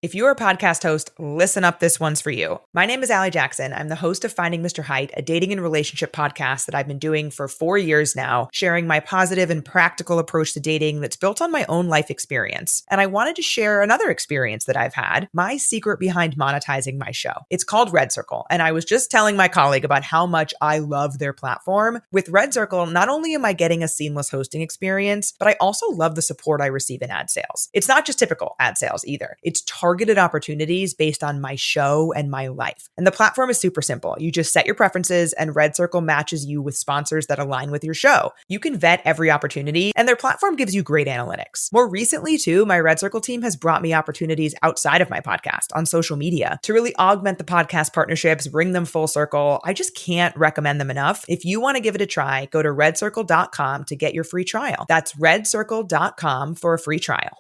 If you're a podcast host, listen up, this one's for you. My name is Allie Jackson. I'm the host of Finding Mr. Height, a dating and relationship podcast that I've been doing for 4 years now, sharing my positive and practical approach to dating that's built on my own life experience. And I wanted to share another experience that I've had, my secret behind monetizing my show. It's called Red Circle, and I was just telling my colleague about how much I love their platform. With Red Circle, not only am I getting a seamless hosting experience, but I also love the support I receive in ad sales. It's not just typical ad sales either. It's targeted opportunities based on my show and my life. And the platform is super simple. You just set your preferences and Red Circle matches you with sponsors that align with your show. You can vet every opportunity and their platform gives you great analytics. More recently too, my Red Circle team has brought me opportunities outside of my podcast on social media to really augment the podcast partnerships, bring them full circle. I just can't recommend them enough. If you want to give it a try, go to redcircle.com to get your free trial. That's redcircle.com for a free trial.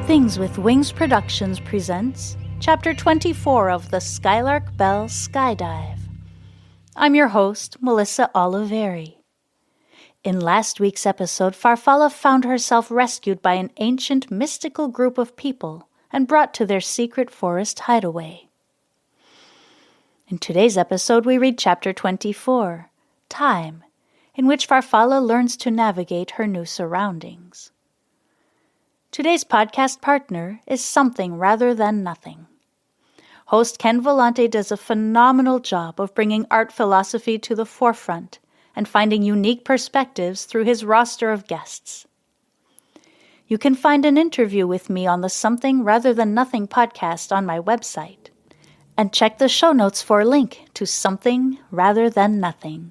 Things with Wings Productions presents Chapter 24 of the Skylark Bell Skyedive. I'm your host, Melissa Oliveri. In last week's episode, Farfalla found herself rescued by an ancient mystical group of people and brought to their secret forest hideaway. In today's episode, we read Chapter 24, Time, in which Farfalla learns to navigate her new surroundings. Today's podcast partner is Something Rather Than Nothing. Host Ken Vellante does a phenomenal job of bringing art philosophy to the forefront and finding unique perspectives through his roster of guests. You can find an interview with me on the Something Rather Than Nothing podcast on my website, and check the show notes for a link to Something Rather Than Nothing.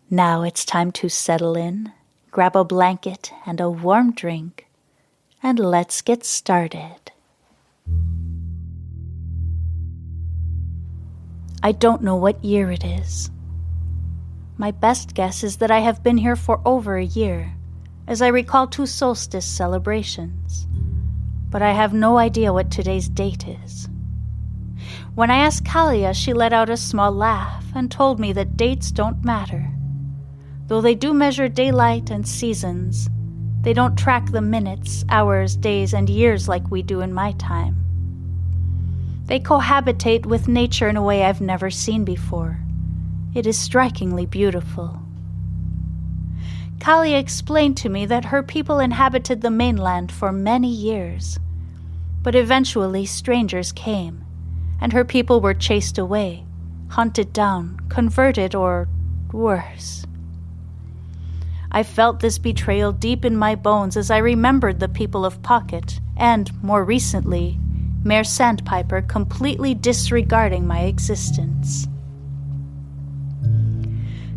Now it's time to settle in, grab a blanket and a warm drink, and let's get started. I don't know what year it is. My best guess is that I have been here for over a year, as I recall 2 solstice celebrations. But I have no idea what today's date is. When I asked Kalia, she let out a small laugh and told me that dates don't matter. Though they do measure daylight and seasons, they don't track the minutes, hours, days, and years like we do in my time. They cohabitate with nature in a way I've never seen before. It is strikingly beautiful. Kalia explained to me that her people inhabited the mainland for many years, but eventually strangers came, and her people were chased away, hunted down, converted, or worse. I felt this betrayal deep in my bones as I remembered the people of Pocket and, more recently, Mayor Sandpiper completely disregarding my existence.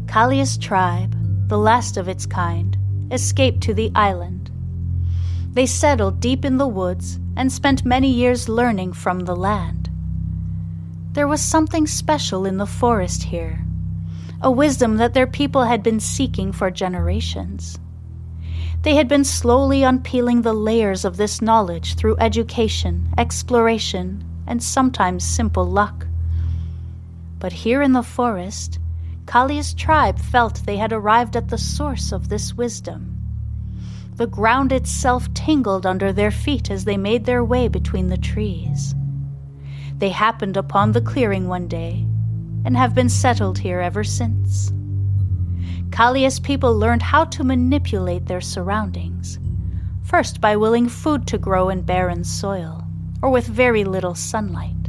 Kalia's tribe, the last of its kind, escaped to the island. They settled deep in the woods and spent many years learning from the land. There was something special in the forest here, a wisdom that their people had been seeking for generations. They had been slowly unpeeling the layers of this knowledge through education, exploration, and sometimes simple luck. But here in the forest, Kalia's tribe felt they had arrived at the source of this wisdom. The ground itself tingled under their feet as they made their way between the trees. They happened upon the clearing one day, and have been settled here ever since. Kalia's people learned how to manipulate their surroundings, first by willing food to grow in barren soil, or with very little sunlight.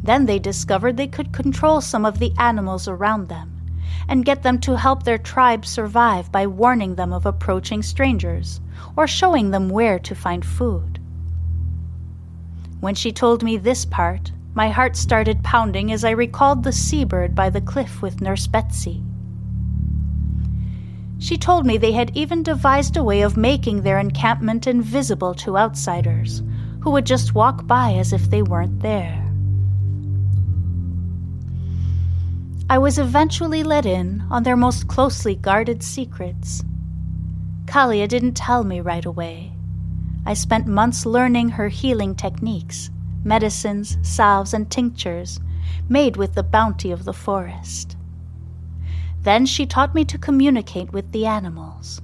Then they discovered they could control some of the animals around them, and get them to help their tribe survive by warning them of approaching strangers, or showing them where to find food. When she told me this part, My heart started pounding as I recalled the seabird by the cliff with Nurse Betsy. She told me they had even devised a way of making their encampment invisible to outsiders, who would just walk by as if they weren't there. I was eventually let in on their most closely guarded secrets. Kalia didn't tell me right away. I spent months learning her healing techniques, medicines, salves, and tinctures made with the bounty of the forest. Then she taught me to communicate with the animals.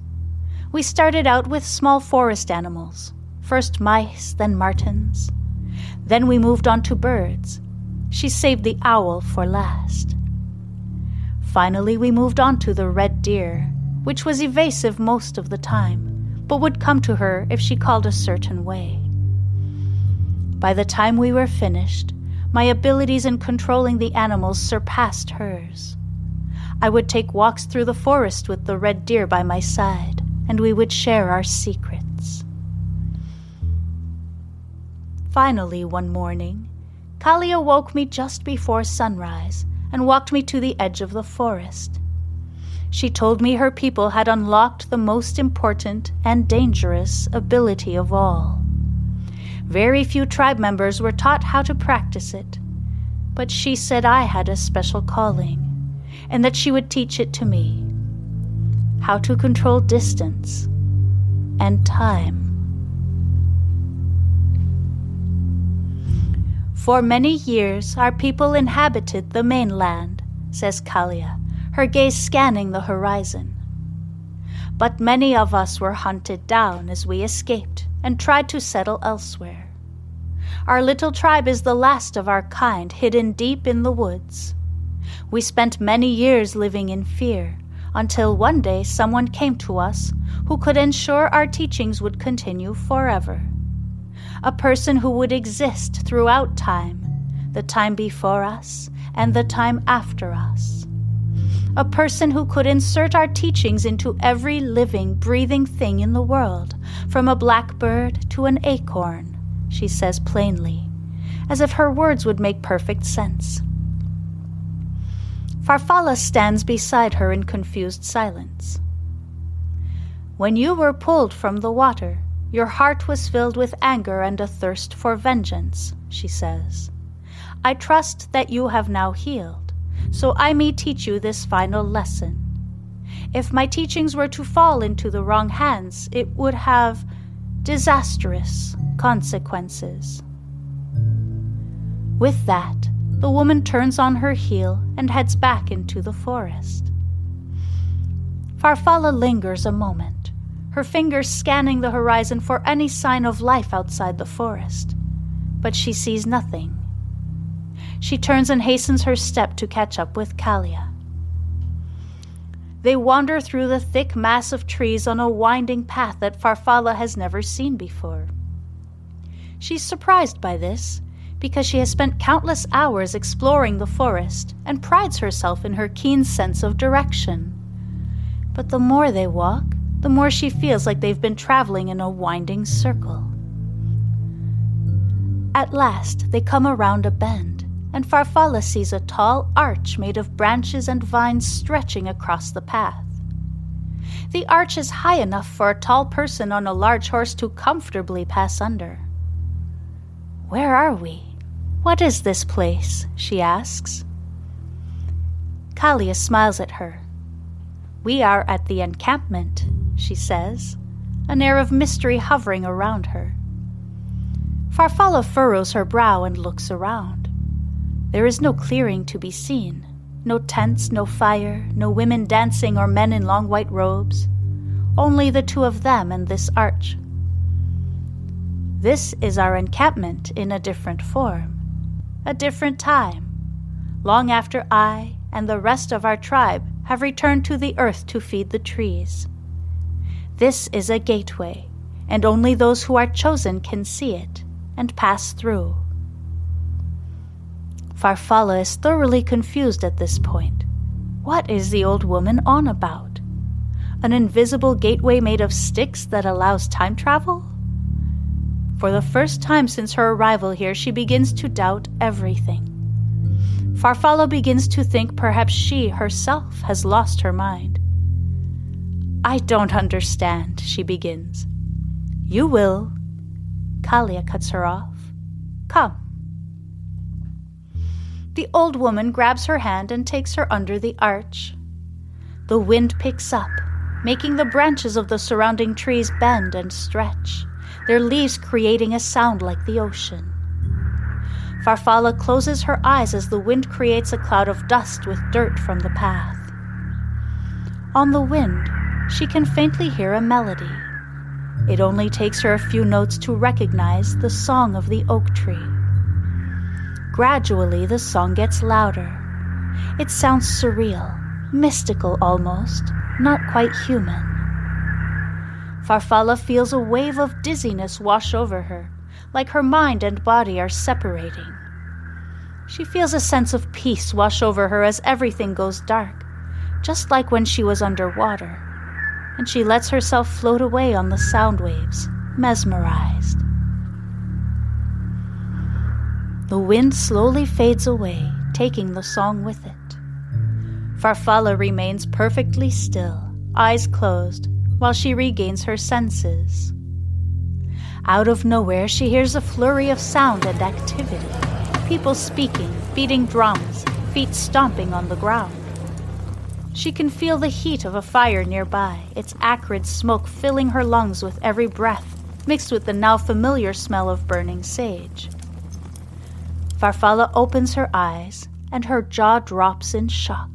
We started out with small forest animals, first mice, then martens. Then we moved on to birds. She saved the owl for last. Finally, we moved on to the red deer, which was evasive most of the time, but would come to her if she called a certain way. By the time we were finished, my abilities in controlling the animals surpassed hers. I would take walks through the forest with the red deer by my side, and we would share our secrets. Finally, one morning, Kalia woke me just before sunrise and walked me to the edge of the forest. She told me her people had unlocked the most important and dangerous ability of all. Very few tribe members were taught how to practice it, but she said I had a special calling, and that she would teach it to me. How to control distance and time. For many years, our people inhabited the mainland, says Kalia, her gaze scanning the horizon. But many of us were hunted down as we escaped and tried to settle elsewhere. Our little tribe is the last of our kind, hidden deep in the woods. We spent many years living in fear, until one day someone came to us who could ensure our teachings would continue forever. A person who would exist throughout time, the time before us and the time after us. A person who could insert our teachings into every living, breathing thing in the world, from a blackbird to an acorn, she says plainly, as if her words would make perfect sense. Farfalla stands beside her in confused silence. When you were pulled from the water, your heart was filled with anger and a thirst for vengeance, she says. I trust that you have now healed, so I may teach you this final lesson. If my teachings were to fall into the wrong hands, it would have disastrous consequences. With that, the woman turns on her heel and heads back into the forest. Farfalla lingers a moment, her fingers scanning the horizon for any sign of life outside the forest, but she sees nothing. She turns and hastens her step to catch up with Kalia. They wander through the thick mass of trees on a winding path that Farfalla has never seen before. She's surprised by this, because she has spent countless hours exploring the forest and prides herself in her keen sense of direction. But the more they walk, the more she feels like they've been traveling in a winding circle. At last, they come around a bend, and Farfalla sees a tall arch made of branches and vines stretching across the path. The arch is high enough for a tall person on a large horse to comfortably pass under. Where are we? What is this place? She asks. Kalia smiles at her. We are at the encampment, she says, an air of mystery hovering around her. Farfalla furrows her brow and looks around. There is no clearing to be seen, no tents, no fire, no women dancing or men in long white robes, only the two of them and this arch. This is our encampment in a different form, a different time, long after I and the rest of our tribe have returned to the earth to feed the trees. This is a gateway, and only those who are chosen can see it and pass through. Farfalla is thoroughly confused at this point. What is the old woman on about? An invisible gateway made of sticks that allows time travel? For the first time since her arrival here, she begins to doubt everything. Farfalla begins to think perhaps she herself has lost her mind. "I don't understand," she begins. "You will." Kalia cuts her off. "Come." The old woman grabs her hand and takes her under the arch. The wind picks up, making the branches of the surrounding trees bend and stretch, their leaves creating a sound like the ocean. Farfalla closes her eyes as the wind creates a cloud of dust with dirt from the path. On the wind, she can faintly hear a melody. It only takes her a few notes to recognize the song of the oak tree. Gradually, the song gets louder. It sounds surreal, mystical almost, not quite human. Farfalla feels a wave of dizziness wash over her, like her mind and body are separating. She feels a sense of peace wash over her as everything goes dark, just like when she was underwater, and she lets herself float away on the sound waves, mesmerized. The wind slowly fades away, taking the song with it. Farfalla remains perfectly still, eyes closed, while she regains her senses. Out of nowhere, she hears a flurry of sound and activity. People speaking, beating drums, feet stomping on the ground. She can feel the heat of a fire nearby, its acrid smoke filling her lungs with every breath, mixed with the now familiar smell of burning sage. Farfalla opens her eyes, and her jaw drops in shock.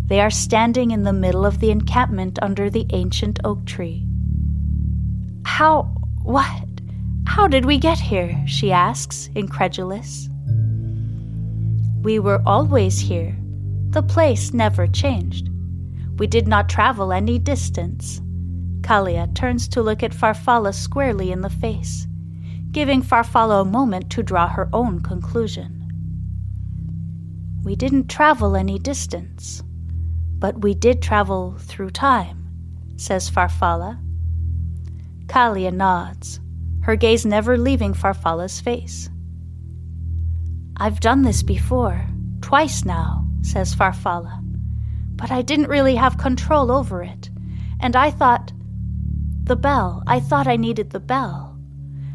They are standing in the middle of the encampment under the ancient oak tree. How did we get here?" she asks, incredulous. "We were always here. The place never changed. We did not travel any distance." Kalia turns to look at Farfalla squarely in the face, giving Farfalla a moment to draw her own conclusion. "We didn't travel any distance, but we did travel through time," says Farfalla. Kalia nods, her gaze never leaving Farfalla's face. "I've done this before, twice now," says Farfalla, "but I didn't really have control over it, and I thought I needed the bell.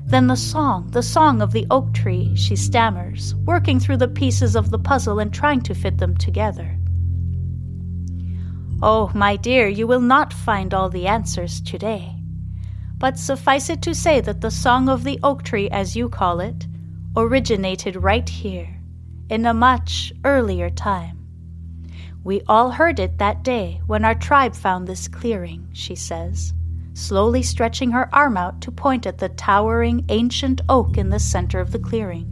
Then the song of the oak tree," she stammers, working through the pieces of the puzzle and trying to fit them together. "Oh, my dear, you will not find all the answers today. But suffice it to say that the song of the oak tree, as you call it, originated right here, in a much earlier time. We all heard it that day when our tribe found this clearing," she says, slowly stretching her arm out to point at the towering ancient oak in the center of the clearing.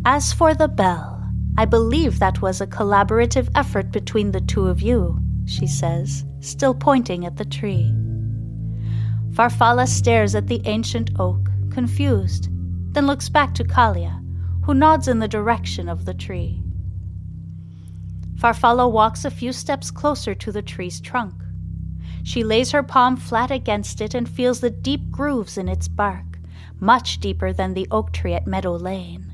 "As for the bell, I believe that was a collaborative effort between the two of you," she says, still pointing at the tree. Farfalla stares at the ancient oak, confused, then looks back to Kalia, who nods in the direction of the tree. Farfalla walks a few steps closer to the tree's trunk. She lays her palm flat against it and feels the deep grooves in its bark, much deeper than the oak tree at Meadow Lane.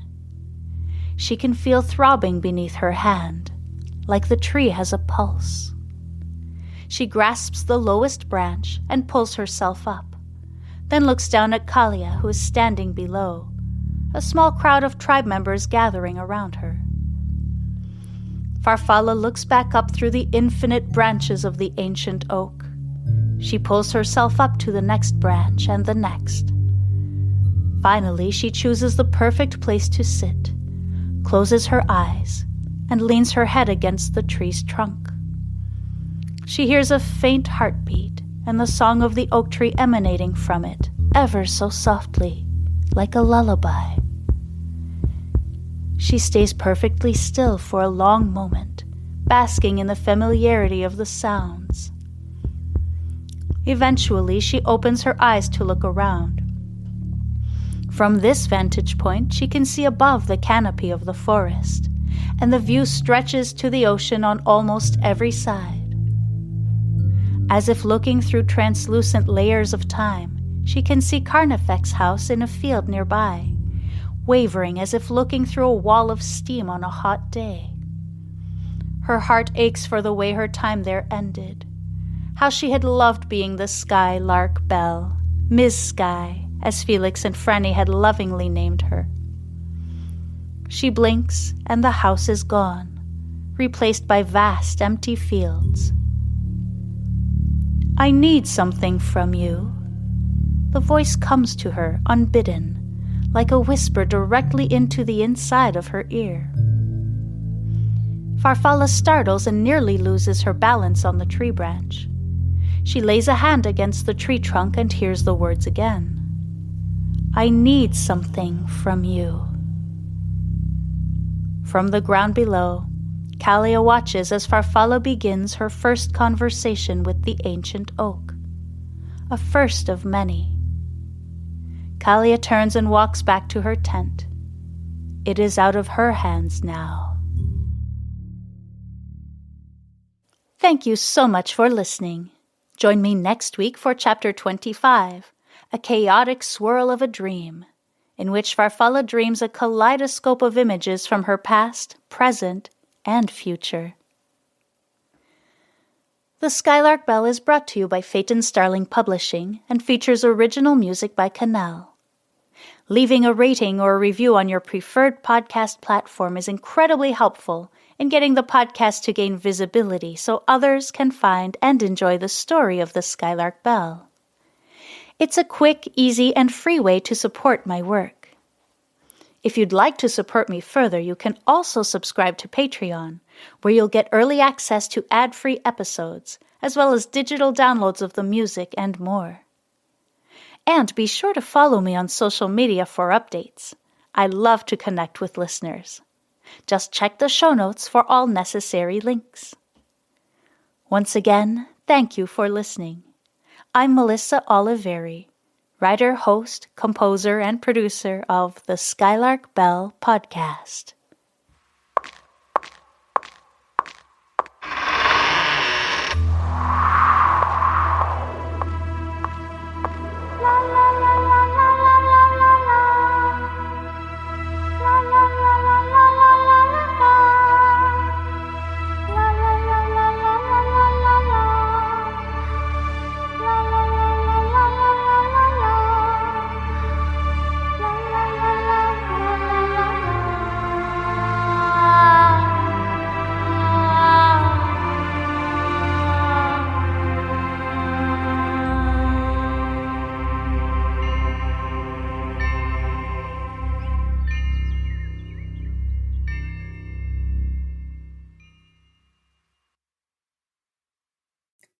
She can feel throbbing beneath her hand, like the tree has a pulse. She grasps the lowest branch and pulls herself up, then looks down at Kalia, who is standing below, a small crowd of tribe members gathering around her. Farfalla looks back up through the infinite branches of the ancient oak. She pulls herself up to the next branch and the next. Finally, she chooses the perfect place to sit, closes her eyes, and leans her head against the tree's trunk. She hears a faint heartbeat and the song of the oak tree emanating from it, ever so softly, like a lullaby. She stays perfectly still for a long moment, basking in the familiarity of the sounds. Eventually, she opens her eyes to look around. From this vantage point, she can see above the canopy of the forest, and the view stretches to the ocean on almost every side. As if looking through translucent layers of time, She can see Carnifex's house in a field nearby, wavering as if looking through a wall of steam on a hot day. Her heart aches for the way her time there ended, how she had loved being the Skylark Bell, Ms. Sky, as Felix and Franny had lovingly named her. She blinks, and the house is gone, replaced by vast empty fields. "I need something from you." The voice comes to her, unbidden, like a whisper directly into the inside of her ear. Farfalla startles and nearly loses her balance on the tree branch. She lays a hand against the tree trunk and hears the words again. "I need something from you." From the ground below, Kalia watches as Farfalla begins her first conversation with the ancient oak. A first of many. Kalia turns and walks back to her tent. It is out of her hands now. Thank you so much for listening. Join me next week for Chapter 25, A Chaotic Swirl of a Dream, in which Farfalla dreams a kaleidoscope of images from her past, present, and future. The Skylark Bell is brought to you by Phaeton Starling Publishing and features original music by Canal. Leaving a rating or a review on your preferred podcast platform is incredibly helpful in getting the podcast to gain visibility so others can find and enjoy the story of the Skylark Bell. It's a quick, easy, and free way to support my work. If you'd like to support me further, you can also subscribe to Patreon, where you'll get early access to ad-free episodes, as well as digital downloads of the music and more. And be sure to follow me on social media for updates. I love to connect with listeners. Just check the show notes for all necessary links. Once again, thank you for listening. I'm Melissa Oliveri, writer, host, composer, and producer of the Skylark Bell podcast.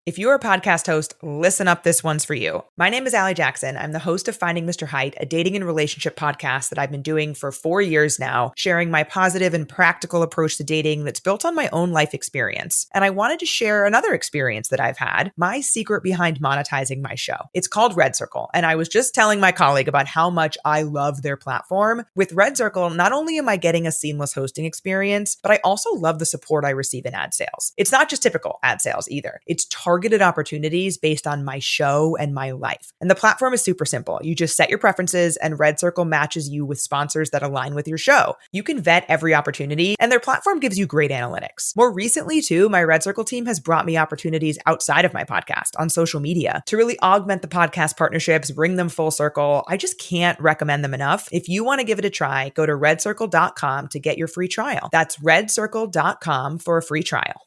If you're a podcast host, listen up, this one's for you. My name is Allie Jackson. I'm the host of Finding Mr. Height, a dating and relationship podcast that I've been doing for 4 years now, sharing my positive and practical approach to dating that's built on my own life experience. And I wanted to share another experience that I've had, my secret behind monetizing my show. It's called Red Circle, and I was just telling my colleague about how much I love their platform. With Red Circle, not only am I getting a seamless hosting experience, but I also love the support I receive in ad sales. It's not just typical ad sales either. It's targeted opportunities based on my show and my life. And the platform is super simple. You just set your preferences and Red Circle matches you with sponsors that align with your show. You can vet every opportunity and their platform gives you great analytics. More recently too, my Red Circle team has brought me opportunities outside of my podcast on social media to really augment the podcast partnerships, bring them full circle. I just can't recommend them enough. If you want to give it a try, go to redcircle.com to get your free trial. That's redcircle.com for a free trial.